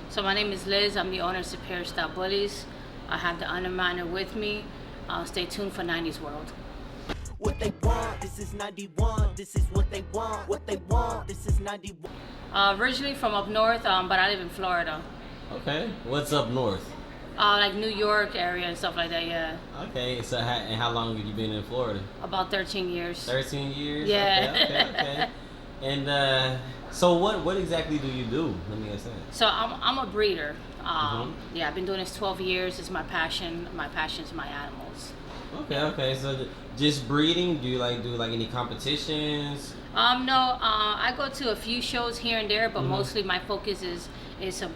So my name is Liz. I'm the owner of Superior Style Bullies. I have the Underminer with me. Stay tuned for 90s World. What they want, this is 91. This is what they want. What they want, this is 91. Originally from up north, but I live in Florida. Okay. What's up north? Like New York area and stuff like that, yeah. Okay. So how long have you been in Florida? About 13 years. 13 years? Yeah. Okay. And so what exactly do you do? Let me ask that. So I'm a breeder. Yeah, I've been doing this 12 years. It's my passion. My passion is my animals. Okay. So just breeding? Do you do any competitions? No. I go to a few shows here and there, but mostly my focus is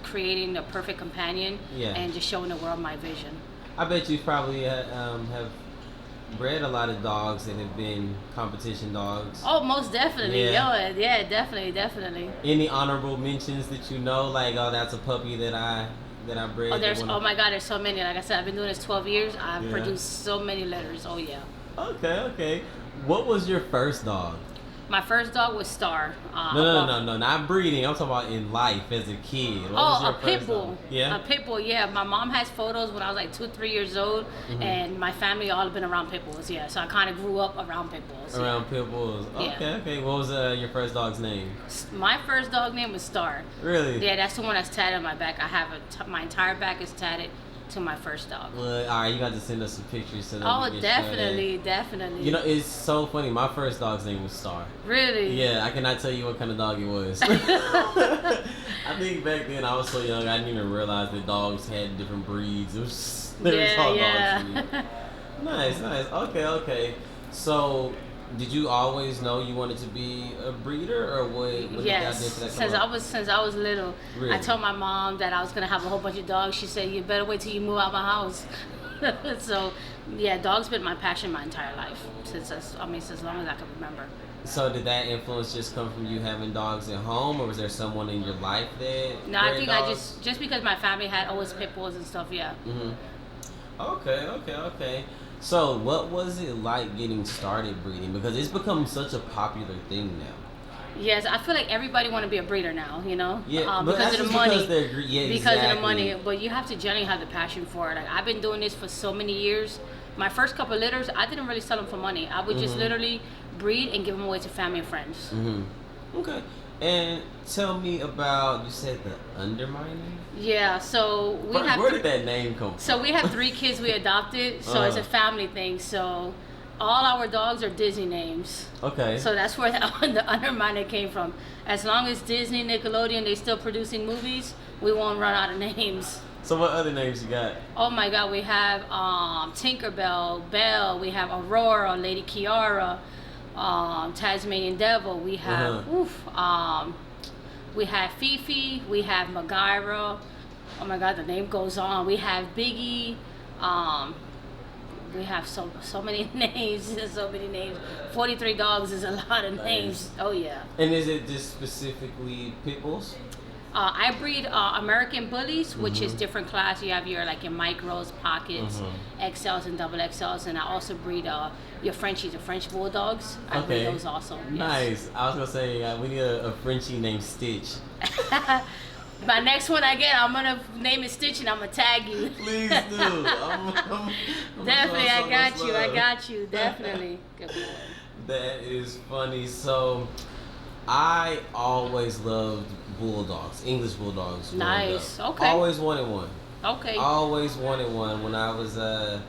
creating the perfect companion and just showing the world my vision. I bet you probably have bred a lot of dogs that have been competition dogs. Oh, most definitely. Yeah. Yeah, definitely. Any honorable mentions that you know, that's a puppy that I bred? Oh my God, there's so many. Like I said, I've been doing this 12 years. I've produced so many litters. Oh yeah. Okay. What was your first dog? My first dog was Star. No, not breeding. I'm talking about in life as a kid. What was your a pit first bull. dog? Yeah. A pit bull. Yeah. My mom has photos when I was like 2-3 years old, and my family all have been around pit bulls. Yeah. So I kind of grew up around pit bulls. Around pit bulls. Okay. What was your first dog's name? My first dog name was Star. Really? Yeah, that's the one that's tatted on my back. I have my entire back is tatted to my first dog. Well, all right, you got to send us some pictures so that we can definitely. You know, it's so funny. My first dog's name was Star. Really? Yeah, I cannot tell you what kind of dog it was. I think back then I was so young, I didn't even realize that dogs had different breeds. It was just, dogs to me. Nice. Okay. So, did you always know you wanted to be a breeder, or what? Yes, since I was little. Really? I told my mom that I was gonna have a whole bunch of dogs. She said, "You better wait till you move out my house." So, yeah, dogs been my passion my entire life since long as I can remember. So did that influence just come from you having dogs at home, or was there someone in your life that? No, I think dogs? I just because my family had always pit bulls and stuff. Yeah. Okay. So what was it like getting started breeding? Because it's become such a popular thing now. Yes, I feel like everybody want to be a breeder now, you know? Yeah, because of the money. Because of the money, but you have to generally have the passion for it. Like, I've been doing this for so many years. My first couple of litters, I didn't really sell them for money. I would just literally breed and give them away to family and friends. Okay. And tell me about, you said the Underminer? Yeah, so where did that name come from? So we have 3 kids we adopted, so it's a family thing. So all our dogs are Disney names. Okay. So that's where the Underminer came from. As long as Disney, Nickelodeon, they still producing movies, we won't run out of names. So what other names you got? Oh my God, we have Tinkerbell, Belle, we have Aurora, Lady Kiara, Tasmanian Devil, we have we have Fifi, we have Magaira. Oh my God, the name goes on. We have Biggie. We have so many names. 43 dogs is a lot of names. Oh yeah. And is it just specifically pit bulls? I breed American Bullies, which is different class. You have your micros, pockets, XLs and double XLs, and I also breed your Frenchies, the French Bulldogs. I breed those also. Yes. Nice. I was gonna say we need a Frenchie named Stitch. My next one I get, I'm gonna name it Stitch, and I'm gonna tag you. Please do. Definitely, I got you. Definitely. Good boy. That is funny. So, I always loved bulldogs, English bulldogs. Nice. Okay. Always wanted one. Okay. Always wanted one. When I was I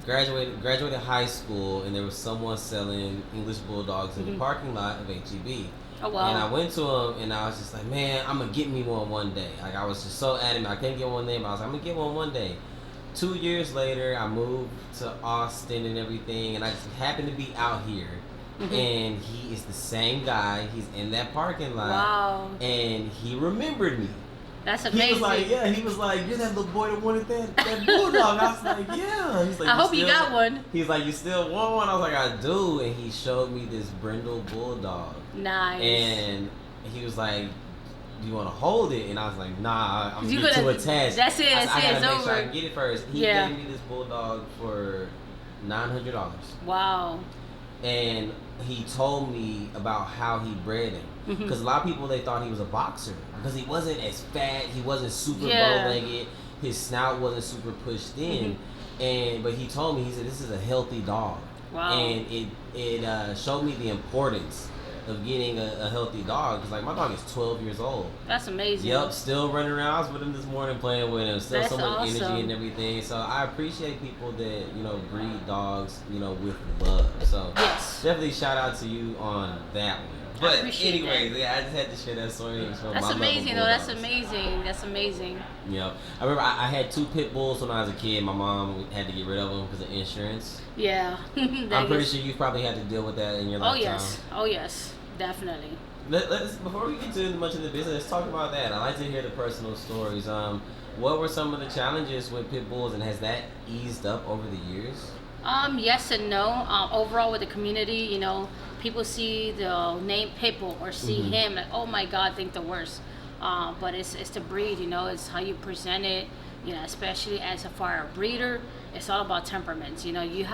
graduated high school, and there was someone selling English bulldogs in the parking lot of HEB. Oh wow. And I went to him, and I was just like, man, I'm gonna get me one day. Like, I was just so adamant. I couldn't get one then, but I was like, I'm gonna get one day. 2 years later, I moved to Austin and everything, and I just happened to be out here. And he is the same guy. He's in that parking lot. Wow. And he remembered me. That's amazing. He was like, you're that little boy that wanted that bulldog. I was like, yeah. He's like, I hope you got one. He's like, you still want one? I was like, I do. And he showed me this brindle bulldog. Nice. And he was like, do you want to hold it? And I was like, nah, I'm too attached. That's it. I gotta it's make over. sure I can get it first. He gave me this bulldog for $900. Wow. And he told me about how he bred him. Because a lot of people, they thought he was a boxer because he wasn't as fat, he wasn't super bow-legged, his snout wasn't super pushed in. But he told me, he said, this is a healthy dog. Wow. And it showed me the importance of getting a healthy dog, because like my dog is 12 years old. That's amazing. Yep, still running around. I was with him this morning playing with him. Still That's so much awesome. energy and everything. So I appreciate people that, you know, breed dogs, you know, with love. So definitely shout out to you on that one. But anyways, yeah, I just had to share that story. That's amazing, though. That's amazing. That's amazing. Yep. I remember I had 2 pit bulls when I was a kid. My mom had to get rid of them because of insurance. Yeah. I'm pretty sure you probably had to deal with that in your lifetime. Oh yes, definitely. Let's before we get to much of the business, let's talk about that. I like to hear the personal stories. What were some of the challenges with pit bulls, and has that eased up over the years? Yes and no. Overall, with the community, you know, people see the name Pitbull or see him like, oh my God, think the worst. But it's the breed, you know, it's how you present it. You know, especially as a fire breeder, it's all about temperaments. You know, you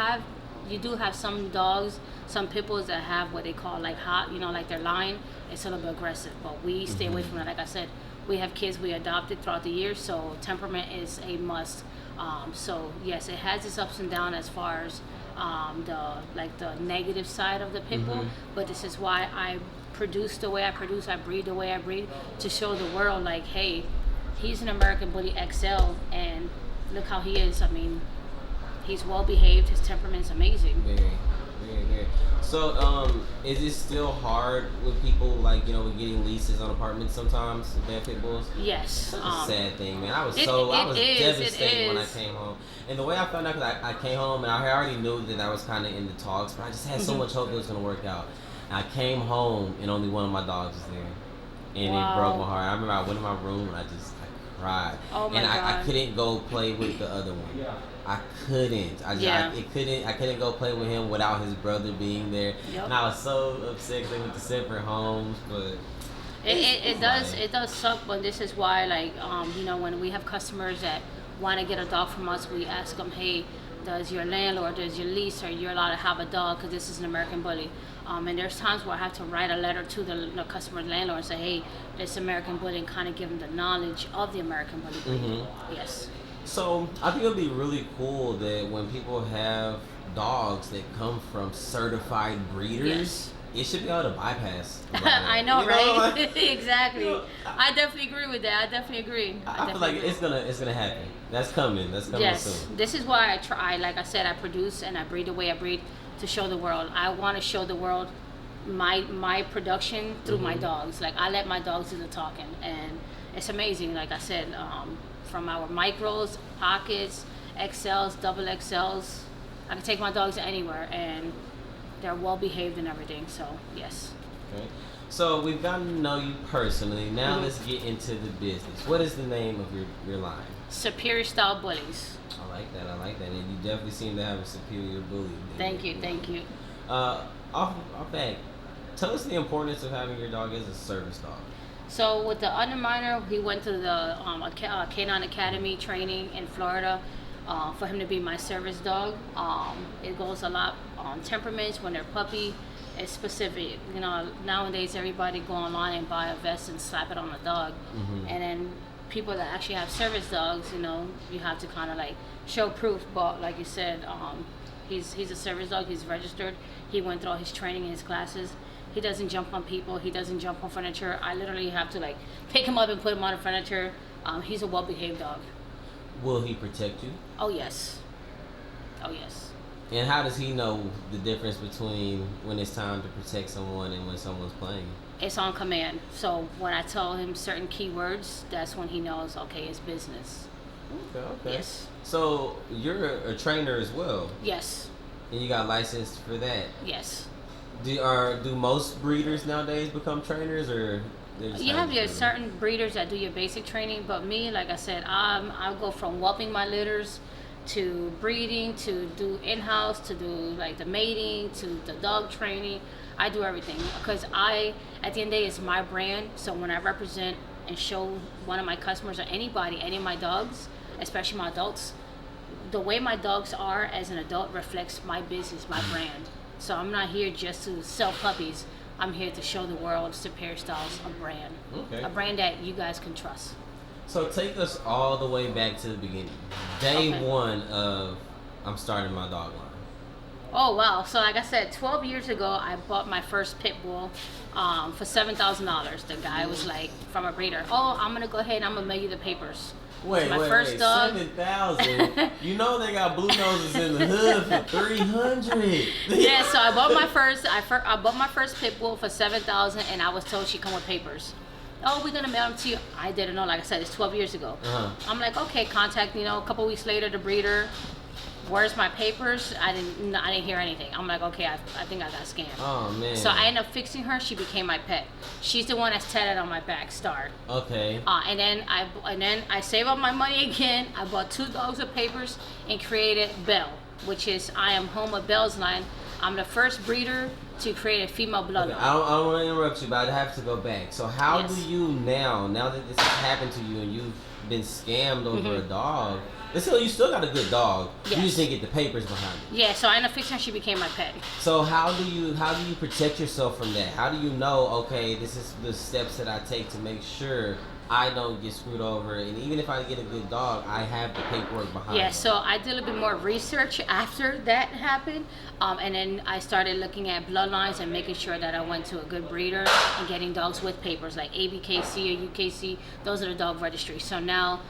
do have some dogs, some pit bulls that have what they call like hot, you know, like their line. It's a little bit aggressive, but we stay away from that. Like I said, we have kids we adopted throughout the years, so temperament is a must. So yes, it has its ups and downs as far as the negative side of the pit bull, but this is why I produce the way I produce, I breed the way I breed, to show the world like, hey, he's an American Bully XL, and look how he is. I mean, he's well behaved, his temperament's amazing. Very. So, is it still hard with people, like, you know, with getting leases on apartments sometimes with their pit bulls? Yes. Such a sad thing, man. I was devastated when I came home. And the way I found out, because I came home and I already knew that I was kind of in the talks, but I just had so much hope it was going to work out. And I came home and only one of my dogs was there. And it broke my heart. I remember I went in my room and I cried. Oh my and God. I couldn't go play with the other one. Yeah. I couldn't. I couldn't go play with him without his brother being there. Yep. And I was so upset because they went to separate homes. But it does suck. But this is why, like, you know, when we have customers that want to get a dog from us, we ask them, hey, does your landlord, does your lease, are you allowed to have a dog? Because this is an American Bully. And there's times where I have to write a letter to the customer's landlord and say, hey, this American Bully, and kind of give them the knowledge of the American Bully breed. Yes. So I think it would be really cool that when people have dogs that come from certified breeders, it should be able to bypass. I know, you right? Like, exactly. You know, I definitely agree with that. I definitely agree. I feel like it's gonna happen. That's coming. Yes. Soon. This is why I try. Like I said, I produce and I breed the way I breed to show the world. I want to show the world my production through my dogs. Like, I let my dogs do the talking, and it's amazing. Like I said, from our micros, pockets, XLs, double XLs, I can take my dogs anywhere, and they're well behaved and everything. So yes. Okay. So we've gotten to know you personally. Now let's get into the business. What is the name of your line? Superior Style Bullies. I like that. And you definitely seem to have a superior bully. Thank you. Off that, tell us the importance of having your dog as a service dog. So with the Underminer, he went to the Canine Academy training in Florida for him to be my service dog. It goes a lot on temperaments when they're puppy. It's specific. You know, nowadays everybody go online and buy a vest and slap it on a dog. And then people that actually have service dogs, you know, you have to kind of like show proof. But like you said, he's a service dog. He's registered. He went through all his training and his classes. He doesn't jump on people. He doesn't jump on furniture. I literally have to like pick him up and put him on the furniture. He's a well-behaved dog. Will he protect you? Oh yes. And how does he know the difference between when it's time to protect someone and when someone's playing? It's on command. So when I tell him certain keywords, that's when he knows, okay, it's business. Okay. Yes. So you're a trainer as well? Yes. And you got licensed for that? Yes. Do most breeders nowadays become trainers, or you have your certain breeders that do your basic training, but me, like I said, I'll go from whelping my litters to breeding, to do in-house, to do like the mating, to the dog training. I do everything because at the end of the day, it's my brand. So when I represent and show one of my customers or anybody, any of my dogs, especially my adults, the way my dogs are as an adult reflects my business, my brand. So I'm not here just to sell puppies. I'm here to show the world Superior Style's a brand. Okay. A brand that you guys can trust. So take us all the way back to the beginning. Day Okay. one of I'm starting my dog line. Oh wow! So like I said, 12 years ago, I bought my first pit bull for $7,000. The guy was like, from a breeder. Oh, I'm gonna go ahead and I'm gonna mail you the papers. Wait, my first dog. 7,000. You know they got blue noses in the hood for 300. Yeah, so I bought my first. I bought my first pit bull for $7,000, and I was told she come with papers. Oh, we're gonna mail them to you. I didn't know. Like I said, it's 12 years ago. I'm like, okay, contact. A couple weeks later, the breeder. Where's my papers? I didn't hear anything. I'm like, okay, I think I got scammed. Oh man. So I ended up fixing her. She became my pet. She's the one that's tatted on my back, Star. Okay. And then I saved up my money again. I bought 2 dogs of papers and created Belle, which is I am home of Belle's line. I'm the first breeder to create a female bloodline. Okay, I don't want to interrupt you, but I have to go back. So how Yes. do you now that this has happened to you and you've been scammed over a dog? You still got a good dog. Yes. You just didn't get the papers behind it. Yeah, so I ended up fixing her. She became my pet. So how do you protect yourself from that? How do you know, okay, this is the steps that I take to make sure I don't get screwed over, and even if I get a good dog, I have the paperwork behind Yeah, it. so I did a little bit more research after that happened, and then I started looking at bloodlines and making sure that I went to a good breeder and getting dogs with papers like ABKC or UKC. Those are the dog registries. So now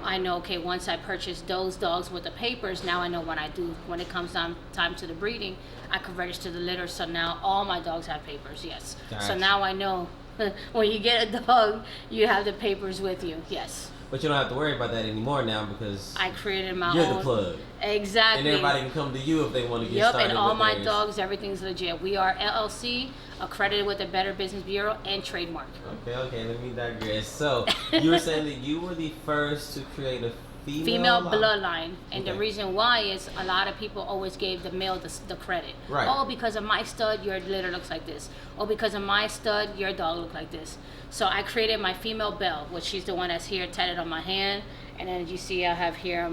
I know, okay, once I purchase those dogs with the papers, now I know when it comes time to the breeding, I can register the litter. So now all my dogs have papers, yes. Gotcha. So now I know when you get a dog, you have the papers with you, yes. But you don't have to worry about that anymore now because I created my you're own. the plug. Exactly. And everybody can come to you if they want to get Yep, started. and all with my theirs. dogs, everything's legit. We are LLC, accredited with the Better Business Bureau, and trademark. Okay, let me digress. So, you were saying that you were the first to create a Female line? bloodline, and the Okay. reason why is a lot of people always gave the male the credit. Right. Oh, because of my stud, your litter looks like this. Oh, because of my stud, your dog look like this. So I created my female Belle, which she's the one that's here tatted on my hand, and then as you see, I have here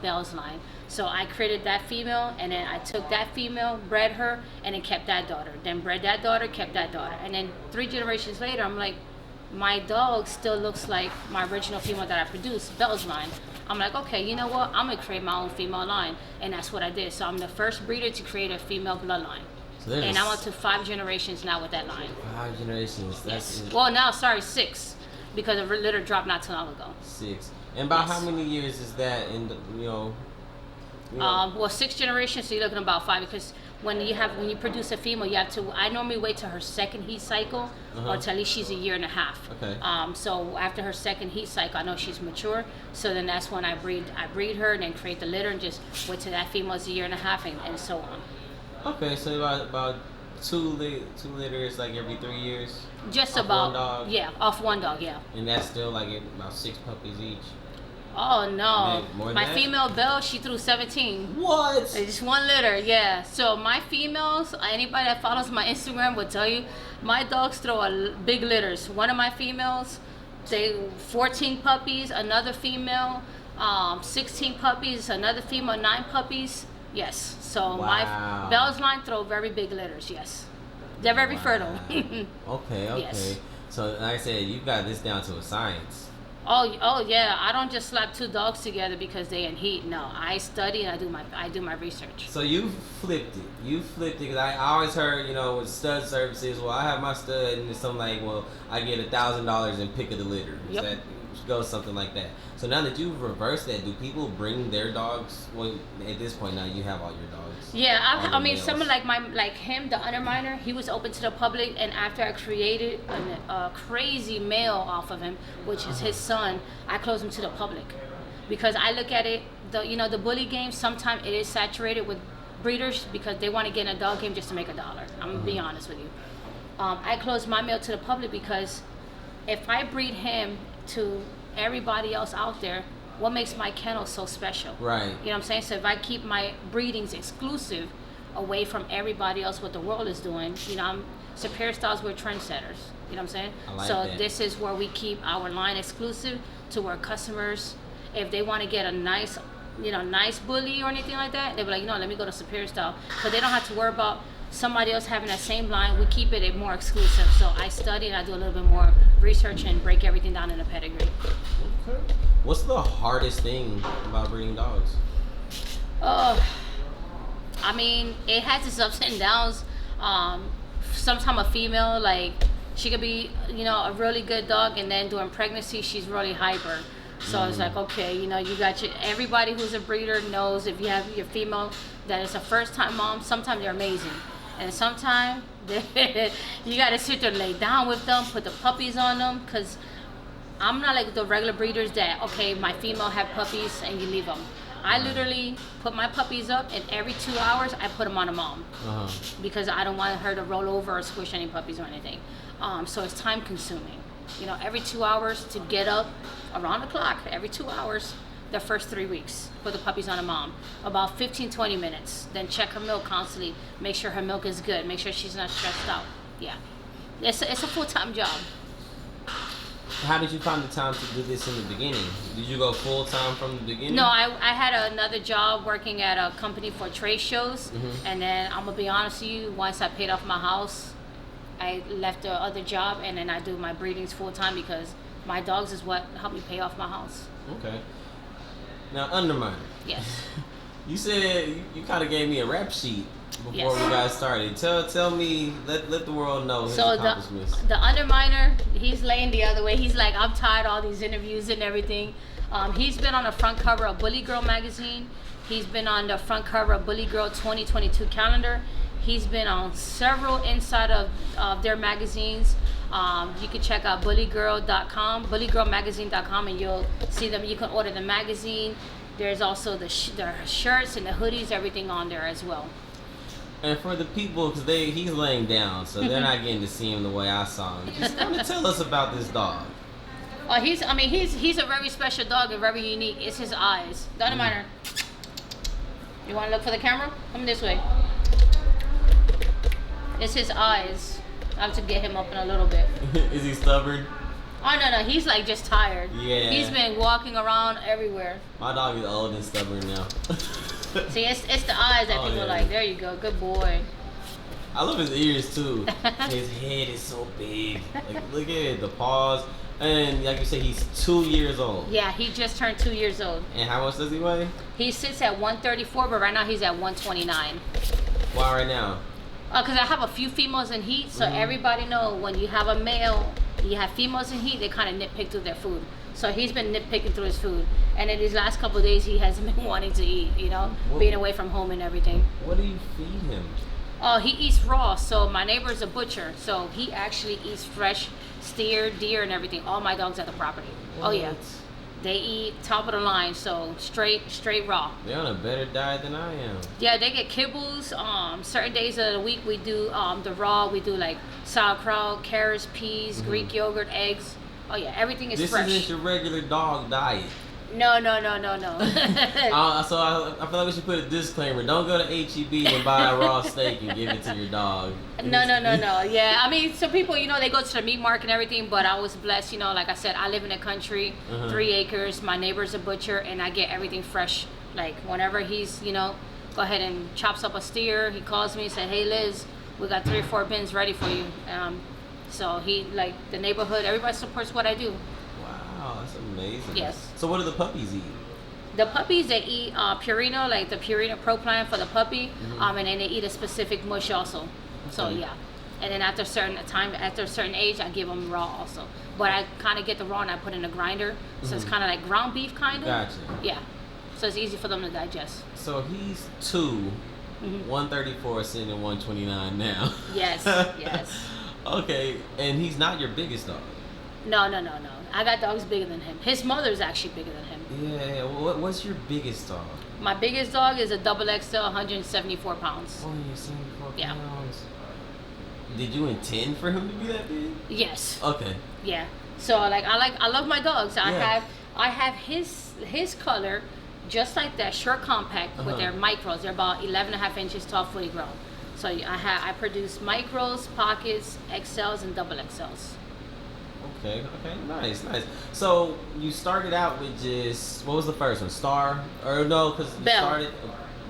Belle's line. So I created that female, and then I took that female, bred her, and then kept that daughter. Then bred that daughter, kept that daughter, and then 3 generations later, I'm like, my dog still looks like my original female that I produced, Belle's line. I'm like, okay, you know what? I'm gonna create my own female line, and that's what I did. So I'm the first breeder to create a female bloodline, So there's and I'm up to 5 generations now with that line. 5 generations. That's Well, now, sorry, 6, because the litter dropped not too long ago. 6. And about Yes. how many years is that in the, Well, 6 generations, so you're looking about 5, because when you produce a female, you have to. I normally wait till her second heat cycle, or till at least she's a year and a half. Okay. So after her second heat cycle, I know she's mature. So then that's when I breed her, and then create the litter, and just wait till that female is a year and a half, and so on. Okay, so about two litters like every 3 years. Just Off about one dog? Yeah, off one dog, yeah. And that's still like about 6 puppies each. Oh no, More than my that? female Belle, she threw 17. What? It's just one litter, yeah. So my females, anybody that follows my Instagram will tell you, my dogs throw big litters. One of my females, 14 puppies. Another female, 16 puppies. Another female, 9 puppies. Yes. So Wow. my Belle's line throw very big litters. Yes, they're very fertile. Okay. Yes. So like I said, you got this down to a science. Oh yeah. I don't just slap 2 dogs together because they in heat. No, I study and I do my research. So you flipped it because I always heard, with stud services, well, I have my stud and it's something like, well, I get $1,000 in pick of the litter. Yep. That goes something like that. So now that you've reversed that, do people bring their dogs? Well, at this point now you have all your dogs. Yeah, all I your mean, males. someone like him, the underminer, he was open to the public, and after I created a crazy male off of him, which is his son, I closed him to the public, because I look at it, the bully game, sometimes it is saturated with breeders because they want to get in a dog game just to make $1. I'm gonna be honest with you. I closed my male to the public because if I breed him to everybody else out there, what makes my kennel so special? Right. You know what I'm saying? So if I keep my breedings exclusive away from everybody else, what the world is doing, Superior Styles, we're trendsetters. You know what I'm saying? I like so that. this is where we keep our line exclusive to where customers, if they want to get a nice bully or anything like that, they'll be like, let me go to Superior Style. So they don't have to worry about somebody else having that same line, we keep it more exclusive. So I study and I do a little bit more research and break everything down in a pedigree. Okay. What's the hardest thing about breeding dogs? I mean, it has its ups and downs. Sometimes a female, like, she could be, you know, a really good dog, and then during pregnancy, she's really hyper. So it's like, okay, you know, you got your, everybody who's a breeder knows if you have your female that is a first time mom, sometimes they're amazing. And sometimes you got to sit there and lay down with them, put the puppies on them, because I'm not like the regular breeders that, okay, my female have puppies and you leave them. I literally put my puppies up, and every 2 hours I put them on a mom because I don't want her to roll over or squish any puppies or anything. So it's time consuming. You know, every 2 hours to get up around the clock, every 2 hours, the first 3 weeks, put the puppies on a mom. About 15-20 minutes. Then check her milk constantly. Make sure her milk is good. Make sure she's not stressed out. Yeah. It's a full-time job. How did you find the time to do this in the beginning? Did you go full-time from the beginning? No, I had another job working at a company for trade shows. And then I'm going to be honest with you, once I paid off my house, I left the other job, and then I do my breedings full-time because my dogs is what helped me pay off my house. Okay. Now, Underminer. Yes. You said you kind of gave me a rap sheet before we got started. Tell me, let the world know his accomplishments. The Underminer, he's laying the other way. He's like, I'm tired of all these interviews and everything. He's been on the front cover of Bully Girl magazine. He's been on the front cover of Bully Girl 2022 calendar. He's been on several inside of their magazines. You can check out bullygirl.com, bullygirlmagazine.com, and you'll see them. You can order the magazine. There's also the shirts and the hoodies, everything on there as well. And for the people, because he's laying down, so they're not getting to see him the way I saw him. Just kind of tell us about this dog. He's a very special dog and very unique. It's his eyes. The Underminer. You want to look for the camera? Come this way. It's his eyes. I have to get him up in a little bit. Is he stubborn? Oh, no. He's like just tired. Yeah. He's been walking around everywhere. My dog is old and stubborn now. See, it's the eyes that people are like, there you go, good boy. I love his ears too. His head is so big. Like, look at it, the paws. And like you said, he's 2 years old. Yeah, he just turned 2 years old. And how much does he weigh? He sits at 134, but right now he's at 129. Why right now? Because I have a few females in heat, so everybody know when you have a male, you have females in heat, they kind of nitpick through their food. So he's been nitpicking through his food. And in these last couple of days, he hasn't been wanting to eat, you know, being away from home and everything. What do you feed him? Oh, he eats raw. So my neighbor's a butcher, so he actually eats fresh steer, deer, and everything. All my dogs at the property. What? Oh, yeah. They eat top of the line, so straight raw. They're on a better diet than I am. Yeah, they get kibbles. Certain days of the week we do the raw. We do like sauerkraut, carrots, peas, Greek yogurt, eggs. Oh yeah, everything is fresh. This isn't your regular dog diet. No. So I feel like we should put a disclaimer. Don't go to HEB and buy a raw steak and give it to your dog. No. Yeah, I mean, some people, you know, they go to the meat market and everything, but I was blessed, you know, like I said, I live in the country, 3 acres. My neighbor's a butcher, and I get everything fresh. Like, whenever he's, you know, go ahead and chops up a steer, he calls me and said, hey, Liz, we got 3 or 4 bins ready for you. So he, like, the neighborhood, everybody supports what I do. Wow, that's amazing. Yes. So what do the puppies eat? The puppies, they eat Purina, like the Purina Pro Plan for the puppy, and then they eat a specific mush also. Okay. So yeah, and then after a certain age, I give them raw also. But I kind of get the raw and I put in a grinder, so it's kind of like ground beef kind of. Gotcha. Yeah, so it's easy for them to digest. So he's 2, 134, sitting at 129 now. Yes, yes. Okay, and he's not your biggest dog. No. I got dogs bigger than him. His mother's actually bigger than him. Yeah. What's your biggest dog? My biggest dog is a double XL, 174 pounds. Oh, you're 74 pounds. Yeah. Did you intend for him to be that big? Yes. Okay. Yeah. So I love my dogs. I have his color, just like that, short compact with their micros. They're about 11.5 inches tall, fully grown. So I produce micros, pockets, XLs, and double XLs. Okay, nice. So you started out with just, what was the first one? Star? Or no, because you Belle. started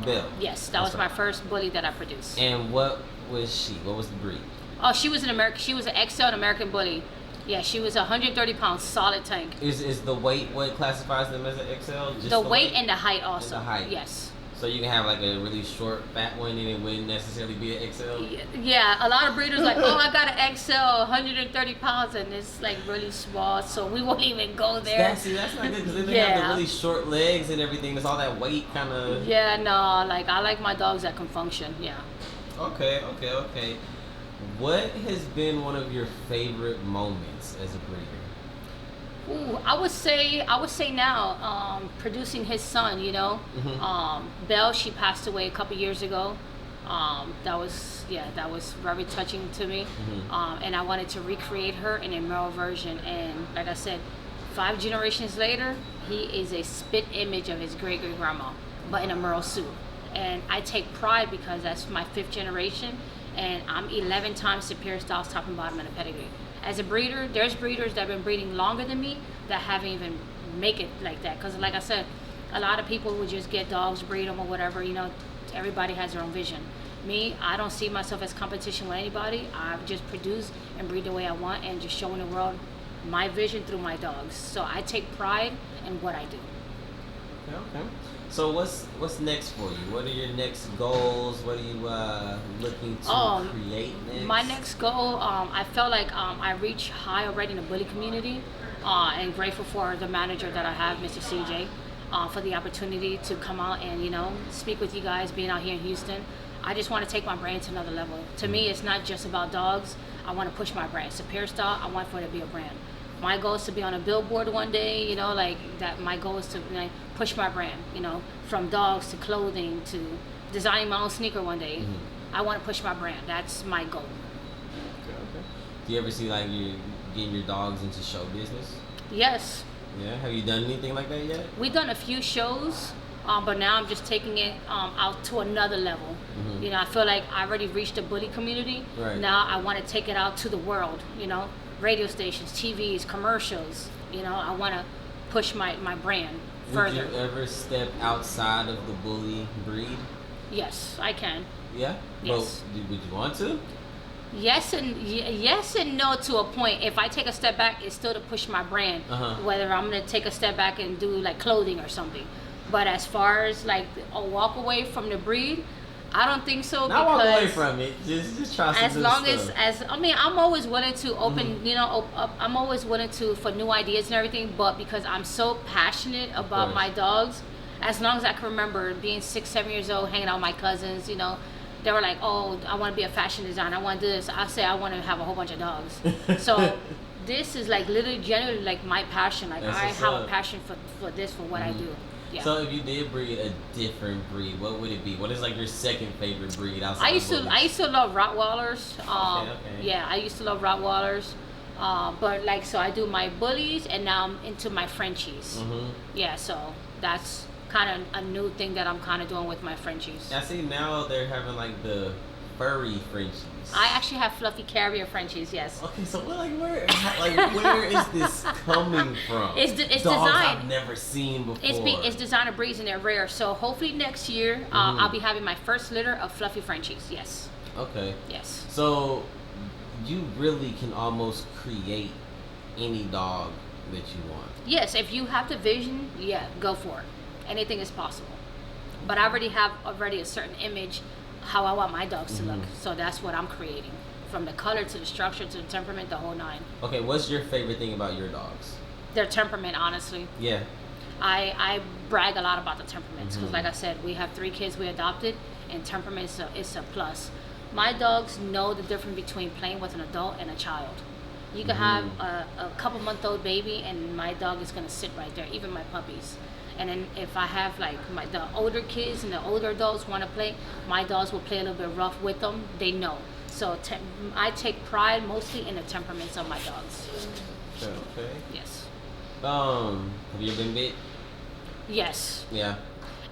Belle. Yes, that was my first bully that I produced. And what was she? What was the breed? Oh, she was an XXL American Bully. Yeah, she was 130 pounds, solid tank. Is the weight what classifies them as an XL? Just the weight and the height also. And the height. Yes. So you can have like a really short, fat one, and it wouldn't necessarily be an XL. Yeah, a lot of breeders like, oh, I got an XL, 130 pounds, and it's like really small, so we won't even go there. That's not good because they have the really short legs and everything. There's all that weight kind of. Yeah, no, like I like my dogs that can function. Yeah. Okay. What has been one of your favorite moments as a breeder? Ooh, I would say now, producing his son, you know, Belle, she passed away a couple years ago. That was very touching to me. And I wanted to recreate her in a male version. And like I said, 5 generations later, he is a spit image of his great grandma, but in a merle suit. And I take pride because that's my 5th generation, and I'm 11 times Superior Styles top and bottom in a pedigree. As a breeder, there's breeders that have been breeding longer than me that haven't even make it like that. Because like I said, a lot of people would just get dogs, breed them or whatever, you know, everybody has their own vision. Me, I don't see myself as competition with anybody. I just produce and breed the way I want and just showing the world my vision through my dogs. So I take pride in what I do. Okay. So what's next for you? What are your next goals? What are you looking to create next? My next goal, I felt like I reached high already in the bully community, and grateful for the manager that I have, Mr. CJ, for the opportunity to come out and, you know, speak with you guys, being out here in Houston. I just want to take my brand to another level. To me, it's not just about dogs. I want to push my brand. Superior Style, I want for it to be a brand. My goal is to be on a billboard one day, you know, like that. My goal is to push my brand, you know, from dogs to clothing to designing my own sneaker one day. I want to push my brand. That's my goal. Okay. Do you ever see like you getting your dogs into show business? Yes. Yeah. Have you done anything like that yet? We've done a few shows, but now I'm just taking it out to another level. You know, I feel like I already reached the bully community. Right. Now I want to take it out to the world, you know. Radio stations, TVs, commercials. You know, I want to push my brand further. Would you ever step outside of the bully breed? Yes, I can. Yeah? Yes. Well, would you want to? Yes and no to a point. If I take a step back, it's still to push my brand. Whether I'm going to take a step back and do like clothing or something. But as far as like a walk away from the breed, I don't think so. Not walk away from it. Just try some as new long stuff. as I mean, I'm always willing to open. You know, I'm always willing to for new ideas and everything. But because I'm so passionate about my dogs, as long as I can remember being 6, 7 years old, hanging out with my cousins, you know, they were like, "Oh, I want to be a fashion designer. I want to do this." I say, "I want to have a whole bunch of dogs." So this is like literally, genuinely like my passion. Like I have a passion for this, for what I do. Yeah. So if you did breed a different breed, what would it be? What is like your second favorite breed outside? I used to love Rottweilers. Okay. Yeah, I used to love Rottweilers. But like, so I do my bullies, and now I'm into my Frenchies. Yeah, so that's kind of a new thing that I'm kind of doing with my Frenchies. I see now they're having like the furry Frenchies. I actually have fluffy carrier Frenchies. Yes. Okay, so where is this coming from? It's dogs designed. I've never seen before. It's designer breeds and they're rare. So hopefully next year I'll be having my first litter of fluffy Frenchies. Yes. Okay. Yes. So you really can almost create any dog that you want. Yes, if you have the vision, yeah, go for it. Anything is possible. But I already have a certain image how I want my dogs to look. So that's what I'm creating. From the color to the structure to the temperament, the whole 9. Okay, what's your favorite thing about your dogs? Their temperament, honestly. Yeah. I brag a lot about the temperaments because like I said, we have 3 kids we adopted and temperament is a plus. My dogs know the difference between playing with an adult and a child. You can have a couple month-old baby and my dog is going to sit right there, even my puppies. And then if I have like the older kids and the older adults want to play, my dogs will play a little bit rough with them. They know. So I take pride mostly in the temperaments of my dogs. Okay. Yes. Have you been bit? Yes. Yeah.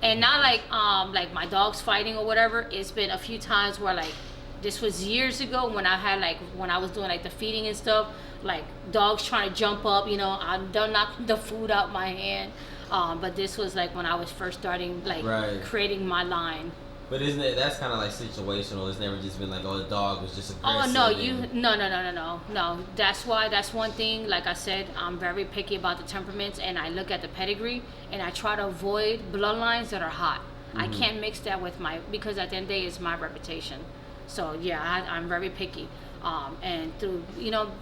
And not like my dogs fighting or whatever. It's been a few times where like this was years ago when I was doing like the feeding and stuff. Like dogs trying to jump up, you know, I'm done knocking the food out my hand. But this was like when I was first starting, like creating my line. But isn't it, that's kind of like situational? It's never just been like, oh, the dog was just aggressive. Oh no. That's one thing. Like I said, I'm very picky about the temperaments, and I look at the pedigree, and I try to avoid bloodlines that are hot. I can't mix that with because at the end of the day, it's my reputation. So yeah, I'm very picky. And through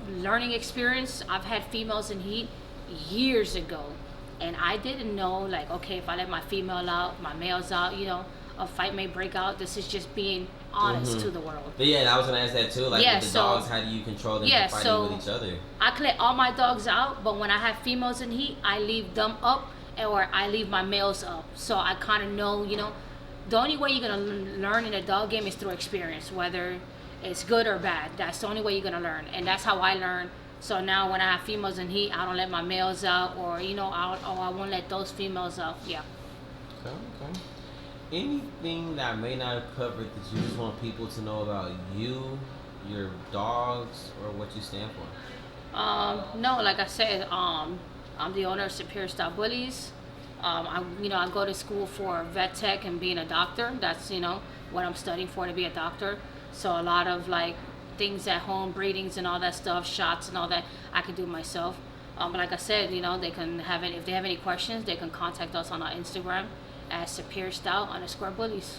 learning experience, I've had females in heat years ago, and I didn't know, like, okay, if I let my female out, my males out, a fight may break out. This is just being honest to the world. But yeah, and I was gonna ask that too. Like with the dogs, how do you control them from fighting with each other? I can let all my dogs out, but when I have females in heat, I leave them up, or I leave my males up. So I kind of know, the only way you're gonna learn in a dog game is through experience, whether it's good or bad. That's the only way you're gonna learn, and that's how I learn. So now when I have females in heat, I don't let my males out, or I won't let those females out. Yeah. Okay. Anything that I may not have covered that you just want people to know about you, your dogs, or what you stand for? No, like I said, I'm the owner of Superior Style Bullies. I go to school for vet tech and being a doctor. That's what I'm studying for, to be a doctor. So a lot of like things at home, breedings and all that stuff, shots and all that, I can do myself. But like I said, they can have it if they have any questions, they can contact us on our Instagram at Superior Style _Bullies.